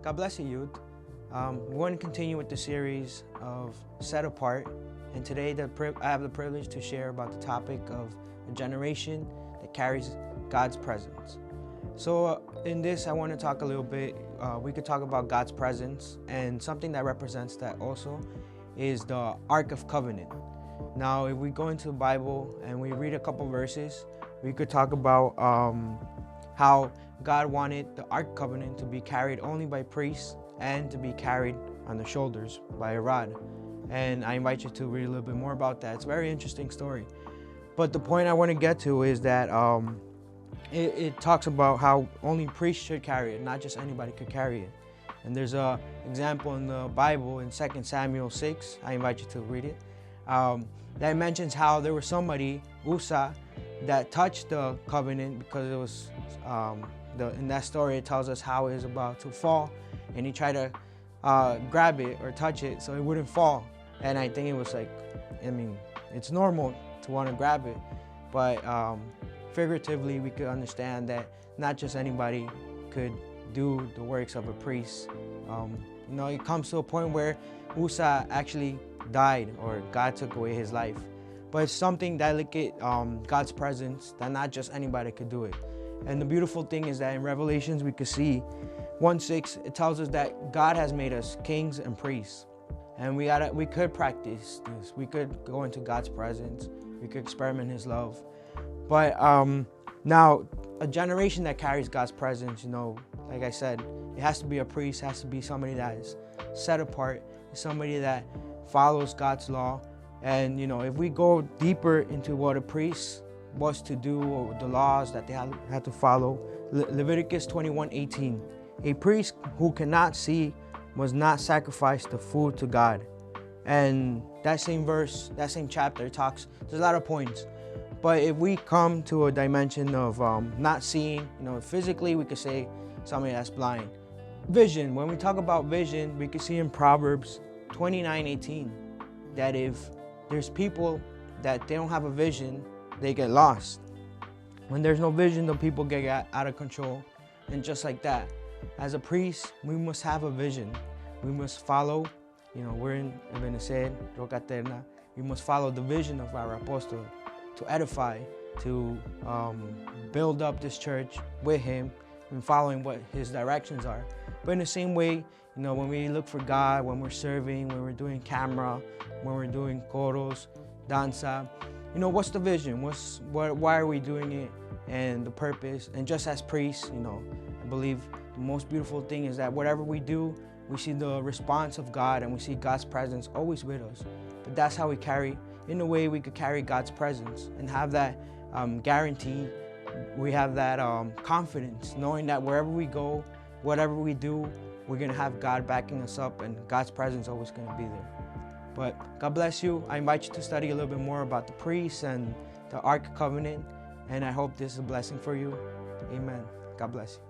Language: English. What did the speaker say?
God bless you, youth. We want to continue with the series of Set Apart, and today I have the privilege to share about the topic of a generation that carries God's presence. So in this, I want to talk a little bit, we could talk about God's presence, and something that represents that also is the Ark of Covenant. Now, if we go into the Bible and we read a couple verses, we could talk about how God wanted the Ark Covenant to be carried only by priests and to be carried on the shoulders by a rod. And I invite you to read a little bit more about that. It's a very interesting story. But the point I want to get to is that it talks about how only priests should carry it, not just anybody could carry it. And there's an example in the Bible in 2 Samuel 6. I invite you to read it. That mentions how there was somebody, Uzzah, that touched the covenant because it was, in that story it tells us how it was about to fall, and he tried to grab it or touch it so it wouldn't fall. And I think it was like, it's normal to want to grab it, but figuratively we could understand that not just anybody could do the works of a priest. It comes to a point where Uzzah actually died, or God took away his life. But it's something delicate, God's presence, that not just anybody could do it. And the beautiful thing is that in Revelations we could see 1:6, it tells us that God has made us kings and priests. And we could practice this. We could go into God's presence. We could experiment his love. But now, a generation that carries God's presence, like I said, it has to be a priest, has to be somebody that is set apart, somebody that follows God's law. And if we go deeper into what a priest was to do, or the laws that they had to follow, Leviticus 21:18, a priest who cannot see must not sacrifice the food to God. And that same verse, that same chapter, there's a lot of points. But if we come to a dimension of not seeing, physically, we could say somebody that's blind. Vision, when we talk about vision, we could see in Proverbs 29:18 that if there's people that they don't have a vision, they get lost. When there's no vision, the people get out of control. And just like that, as a priest, we must have a vision. We must follow, we're in Ebenezer, Roca Eterna. We must follow the vision of our apostle to edify, to build up this church with him and following what his directions are. But in the same way, when we look for God, when we're serving, when we're doing camera, when we're doing coros, danza, what's the vision? Why are we doing it, and the purpose? And just as priests, I believe the most beautiful thing is that whatever we do, we see the response of God, and we see God's presence always with us. But that's how we carry, in a way, we could carry God's presence and have that guarantee. We have that confidence, knowing that wherever we go, whatever we do, we're going to have God backing us up, and God's presence always going to be there. But God bless you. I invite you to study a little bit more about the priests and the Ark Covenant, and I hope this is a blessing for you. Amen. God bless you.